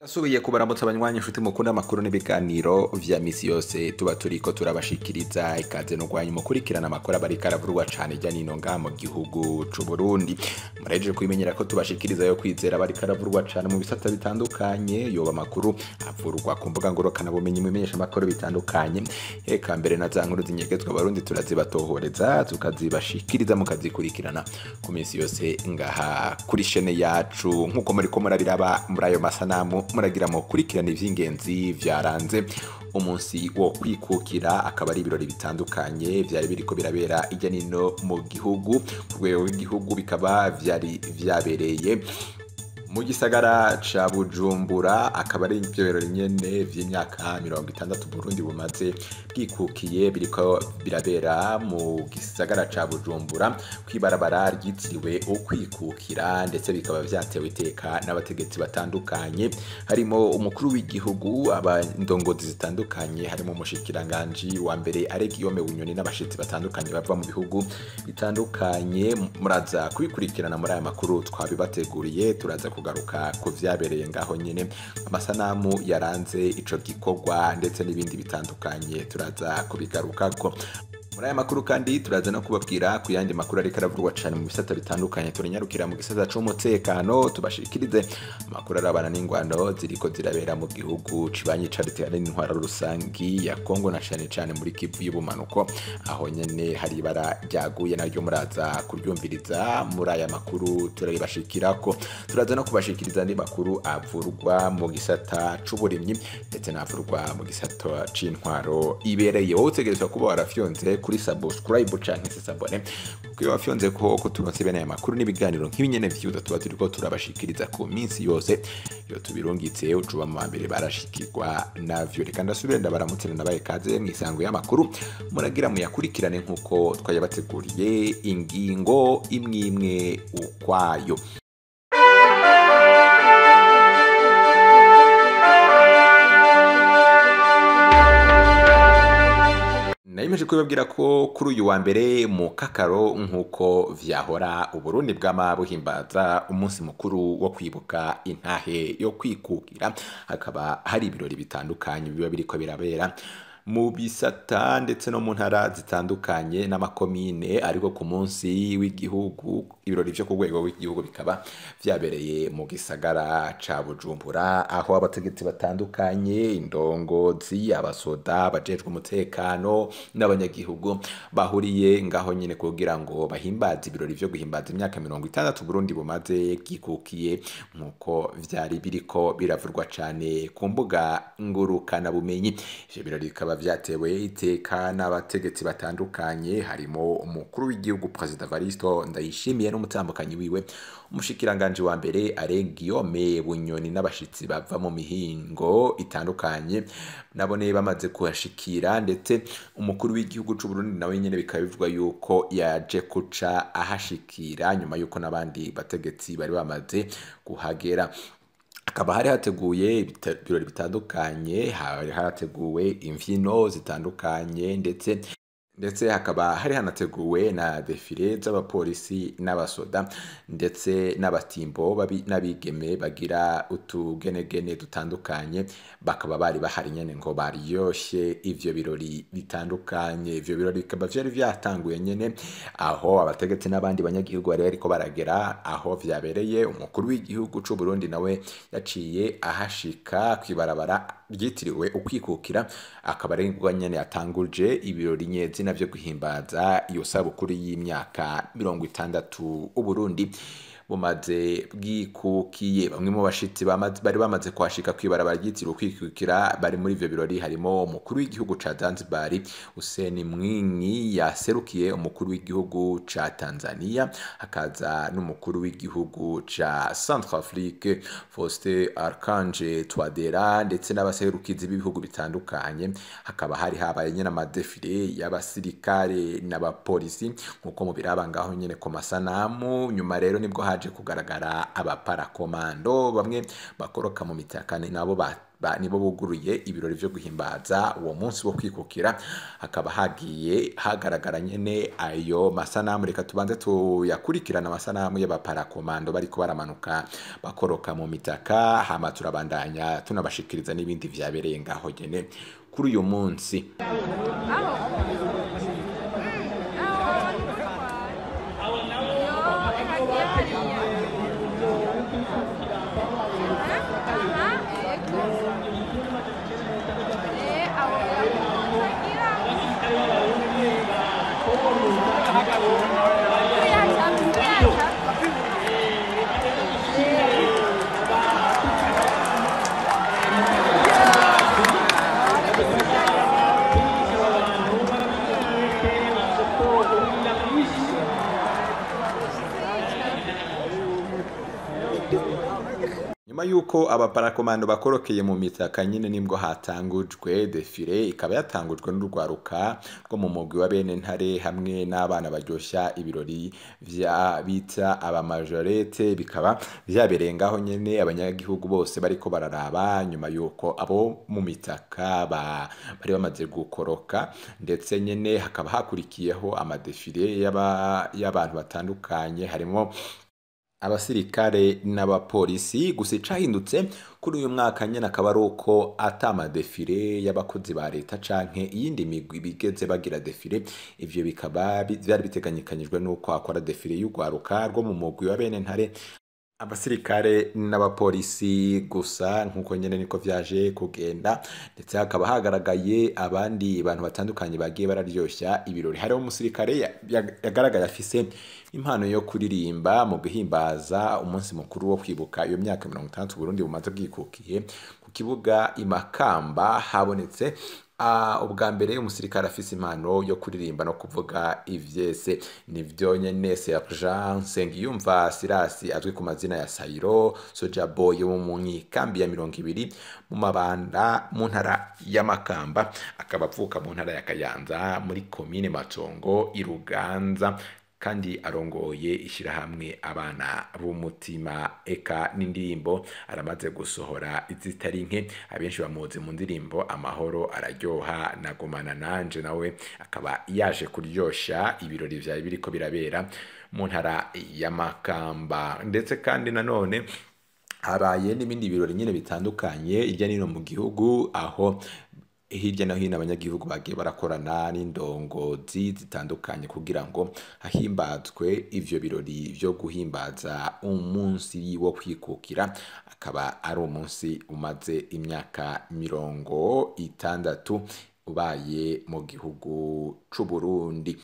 Subiye kubaramutsa abanywanyi inshuti mukunda amakuru n'ibiganiro vya misi yose tuba turiko turabashikiriza ikaze no gwanya mukurikirana amakuru abarika aravurwa cane ijya nino nga mu gihugu c'u Burundi. Murejeje kwimenyera ko tubashikiriza yo kwizera abarika aravurwa cane mu bisata bitandukanye, yoba amakuru avurwa ku mbuga ngorokana bumenyi mu menyesha amakuru bitandukanye, eka mbere na za nkuru zinyegezwa abarundi turazibatohoreza tukazibashikiriza mukazikurikirana ku misi yose ngaha kuri chaîne yacu nkuko muriko murabiraba muri ayo masanamu muragira mu kurikirana ivy'ingenzi vyaranze umunsi wo kwikukira, akaba ari ibirori bitandukanye vyari biriko birabera ijya nino mu gihugu ku rwego rw'igihugu, bikaba vyari vyabereye mu gisagara ca Bujumbura, akaba ari ivyo birori nyene vy'imyaka 60 Burundi bumaze bwikukiye, biriko birabera mu gisagara ca Bujumbura kwibarabara ryitiriwe ukwikukira, ndetse bikaba vyatewe iteka n'abategetsi batandukanye, harimo umukuru w'igihugu, abandongozi zitandukanye, harimo umushikiranganje wa mbere Guillaume Bunyoni n'abashitsi batandukanye bava mu bihugu bitandukanye. Muraza kubikurikirana muri aya makuru twabibateguriye, turaza kugaruka ku vyabereye ngaho nyene, amasanamu yaranze ico gikorwa ndetse n'ibindi bitandukanye turaza kubigarukako muri aya makuru. Kandi turaza no kubabwira ku yandi makuru ariko aravurwa cane mu bisata bitandukanye, turanyarukira mu gisata c'umutekano tubashikirize amakuru arabana n'ingwano ziriko zirabera mu gihugu cibanyi caritera n'intwara rusangi ya Kongo na cane muri Kivu y'ubumanuko, aho nyene hari ibara ryaguye naryo muraza kuryumviriza muri aya makuru turabashikirako. Turaza no kubashikiriza andi makuru avurwa mu gisata c'uburimyi ndetse n'avurwa mu gisata c'intwaro ibereye. Wowe utegerezwa kuba warafyonze kuri subscribe canke se sabone kuko wafyonze ko turonse bene aya makuru n'ibiganiro nk'ibinyene vyuda tuba turiko turabashikiriza ku minsi yose yo tubirungitse ucuba mu mbere barashikirwa navyo. Reka ndasubire ndabaramutse nabaye kaze mwisango y'amakuru muragira muyakurikirane nkuko twayabateguriye ingingo imwe ukwayo. Nayimeje kubabwira ko kuri uyu wa mbere mu kakaro nkuko vyahora Uburundi bwama buhimbaza umunsi mukuru wo kwibuka intahe yo kwikukira, hakaba hari ibirori bitandukanye biba biriko birabera mu bisata ndetse no mu ntara zitandukanye n'amakomine, ariko ku munsi w'igihugu ibirori vyo ku rwego w'igihugu bikaba vyabereye mu gisagara ca Bujumbura, aho abategetsi batandukanye, indongozi, abasoda, bajejwe umutekano n'abanyagihugu bahuriye ngaho nyene kugira ngo bahimbaze ibirori vyo guhimbaza imyaka 60 Burundi bumaze bwikukiye, nkuko vyari biriko biravurwa cane ku mbuga ngurukana bumenyi. Ivyo birori bikaba vyatewe iteka n'abategetsi batandukanye, harimo umukuru w'igihugu President Evaristo Ndayishimiye n'umutambukanyi wiwe umushikiranganje wa mbere Guillaume Bunyoni n'abashitsi bava mu mihingo itandukanye nabone bamaze kuhashikira, ndetse umukuru w'igihugu c'u Burundi nawe nyene bikaba bivugwa yuko yaje kuca ahashikira nyuma yuko nabandi bategetsi bari bamaze kuhagera. Akaba hari hateguye ibirori bitandukanye, hari hateguwe imvyino zitandukanye, ndetse hakaba hari hanateguwe na defile z'abapolisi n'abasoda ndetse n'abatimbo n'abigeme bagira utugenegene dutandukanye, bakaba bari bahari nyene ngo baryoshe ivyo birori bitandukanye. Ivyo birori bikaba vyari vyatanguye nyene aho abategetsi n'abandi banyagihugu bari ariko baragera aho vyabereye. Umukuru w'igihugu c'u Burundi nawe yaciye ahashika kwibarabara ryitiriwe ukwikukira, akaba ari ngo nyene yatanguje ibirori nyezi navyo guhimbaza iyo sabukuru y'imyaka 60 Uburundi bumaze bwikukiye. Bamwe mu bashitsi bari bamaze kwashika kwibarabara ryitiriwe kwikukira bari muri ivyo birori harimo umukuru w'igihugu ca Zanzibar Hussein Mwinyi yaserukiye umukuru w'igihugu ca Tanzania, hakaza n'umukuru w'igihugu ca Centrafrique Faustin Archange Touadera ndetse n'abaserukizi b'ibihugu bitandukanye. Hakaba hari habaye nyene amadefile y'abasirikare n'abapolisi nkuko mubiraba ngaho nyene ku masanamu. Nyuma rero nibwo haje kugaragara abaparakomando bamwe bakoroka mu mitakane nabo nibo buguruye ibirori vyo guhimbaza uwo munsi wo kwikukira. Hakaba hagiye hagaragara nyene ayo masanamu. Reka tubanze tuyakurikirana amasanamu y'abaparakomando bariko baramanuka bakoroka mu mitaka, hama turabandanya tunabashikiriza n'ibindi vyabereye ngaho nyene kuri uyu munsi. Nyuma yuko abaparakomando bakorokeye mu mitaka nyine nibwo hatangujwe defile. Ikaba yatangujwe n'urwaruka rwo mu mugwi wa bene ntare hamwe n'abana baryoshya ibirori vya bita abamajorete. Bikaba vyabereye ngaho nyene abanyagihugu bose bariko bararaba nyuma yuko abo mu mitaka bari bamaze gukoroka, ndetse nyene hakaba hakurikiyeho amadefile y'abantu batandukanye harimo abasirikare n'abapolisi. Gusa icahindutse kuri uyu mwaka nyene akaba ari uko atama defile y'abakozi ba leta canke iyindi migwi bigeze bagira defile. Ivyo bikaba vyari biteganyikanyijwe nuko akora defile y'urwaruka rwo mu mugwi wa bene ntare, abasirikare n'abapolisi gusa. Nkuko nyene niko vyaje kugenda, ndetse hakaba hagaragaye abandi bantu batandukanye bagiye bararyoshya ibirori. Hariho umusirikare yagaragaye afise impano yo kuririmba mu guhimbaza umunsi mukuru wo kwibuka iyo myaka 60 Burundi bumaze bwikukiye. Ku kibuga i Makamba habonetse ubwa mbere umusirikare afise impano yo kuririmba no kuvuga ivyese. Nivyo nyene Sergeant Nsengiyumva Silas azwi ku mazina ya Sairo Soja Boy wo mu nkambi ya 20 mu Mabanda mu ntara ya Makamba, akaba avuka mu ntara ya Kayanza muri komine Matongo i Ruganza, kandi arongoye ishirahamwe abana b'umutima. Eka n'indirimbo aramaze gusohora izitari nke, abenshi bamuzi mu ndirimbo Amahoro Araryoha na Gumana Nanje. Nawe akaba yaje kuryosha ibirori vyawe biriko birabera mu ntara ya Makamba. Ndetse kandi nanone habaye n'ibindi birori nyene bitandukanye irya nino mu gihugu, aho hirya no hino abanyagihugu bagiye barakorana n'indongozi zitandukanye kugira ngo hahimbazwe ivyo birori vyo guhimbaza umunsi wo kwikukira. Akaba ari umunsi umaze imyaka 60 ubaye mu gihugu c'u Burundi.